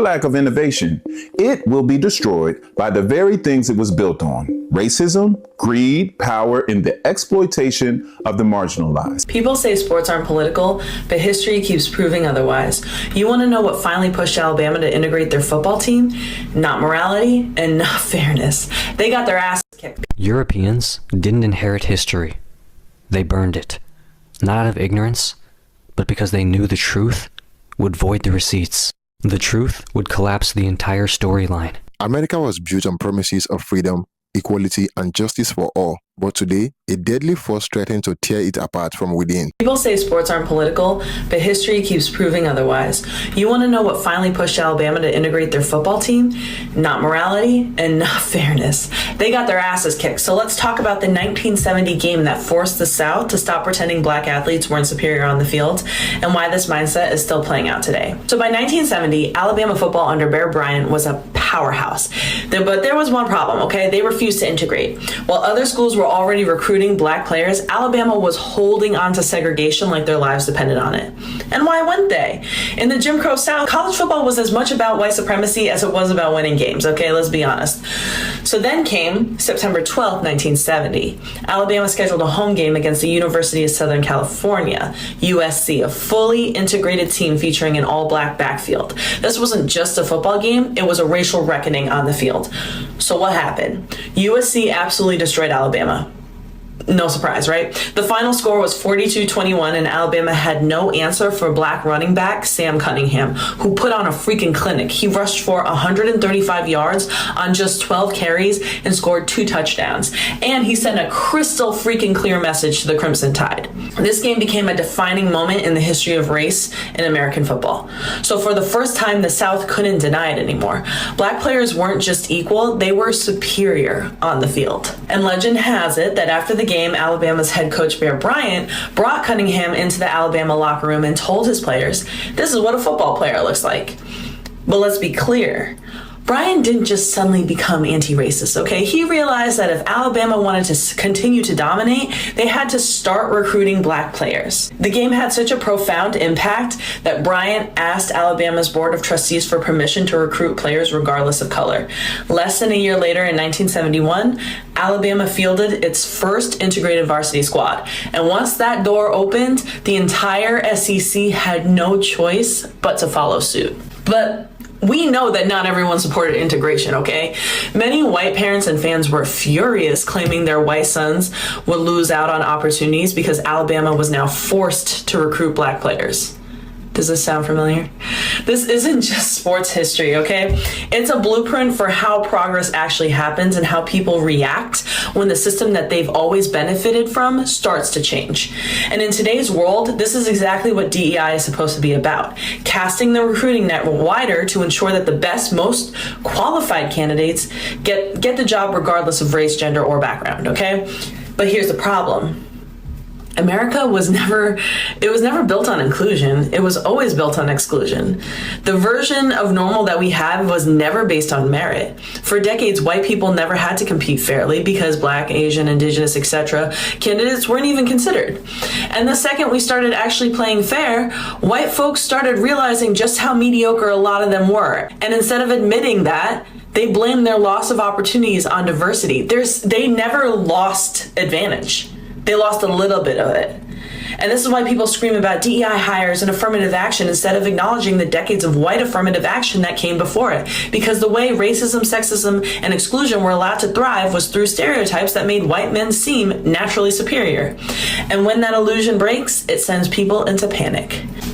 lack of innovation, it will be destroyed by the very things it was built on: racism, greed, power, and the exploitation of the marginalized. People say sports aren't political, but history keeps proving otherwise. You want to know what finally pushed Alabama to integrate their football team? Not morality and not fairness. They got their asses kicked. Europeans didn't inherit history. They burned it. Not out of ignorance, but because they knew the truth would void the receipts. The truth would collapse the entire storyline. America was built on promises of freedom, equality, and justice for all. But today, a deadly force threatens to tear it apart from within. People say sports aren't political, but history keeps proving otherwise. You want to know what finally pushed Alabama to integrate their football team? Not morality and not fairness. They got their asses kicked. So let's talk about the 1970 game that forced the South to stop pretending black athletes weren't superior on the field, and why this mindset is still playing out today. So by 1970, Alabama football under Bear Bryant was a powerhouse. But there was one problem, okay? They refused to integrate. While other schools were already recruiting black players, Alabama was holding on to segregation like their lives depended on it. And why wouldn't they? In the Jim Crow South, college football was as much about white supremacy as it was about winning games, okay? Let's be honest. So then came September 12th, 1970. Alabama scheduled a home game against the University of Southern California, USC, a fully integrated team featuring an all-black backfield. This wasn't just a football game, it was a racial reckoning on the field. So what happened? USC absolutely destroyed Alabama. No surprise, right? The final score was 42-21, and Alabama had no answer for black running back Sam Cunningham, who put on a freaking clinic. He rushed for 135 yards on just 12 carries and scored 2 touchdowns. And he sent a crystal freaking clear message to the Crimson Tide. This game became a defining moment in the history of race in American football. So for the first time, the South couldn't deny it anymore. Black players weren't just equal, they were superior on the field. And legend has it that after the game, Alabama's head coach Bear Bryant brought Cunningham into the Alabama locker room and told his players, this is what a football player looks like. But let's be clear, Bryant didn't just suddenly become anti-racist, okay? He realized that if Alabama wanted to continue to dominate, they had to start recruiting black players. The game had such a profound impact that Bryant asked Alabama's Board of Trustees for permission to recruit players regardless of color. Less than a year later, in 1971, Alabama fielded its first integrated varsity squad. And once that door opened, the entire SEC had no choice but to follow suit. But we know that not everyone supported integration, okay? Many white parents and fans were furious, claiming their white sons would lose out on opportunities because Alabama was now forced to recruit black players. Does this sound familiar? This isn't just sports history, okay? It's a blueprint for how progress actually happens and how people react when the system that they've always benefited from starts to change. And in today's world, this is exactly what DEI is supposed to be about: casting the recruiting net wider to ensure that the best, most qualified candidates get the job regardless of race, gender, or background, okay? But here's the problem. America was never built on inclusion. It was always built on exclusion. The version of normal that we have was never based on merit. For decades, white people never had to compete fairly because black, Asian, indigenous, etc. candidates weren't even considered. And the second we started actually playing fair, white folks started realizing just how mediocre a lot of them were. And instead of admitting that, they blamed their loss of opportunities on diversity. They never lost advantage. They lost a little bit of it. And this is why people scream about DEI hires and affirmative action instead of acknowledging the decades of white affirmative action that came before it. Because the way racism, sexism, and exclusion were allowed to thrive was through stereotypes that made white men seem naturally superior. And when that illusion breaks, it sends people into panic.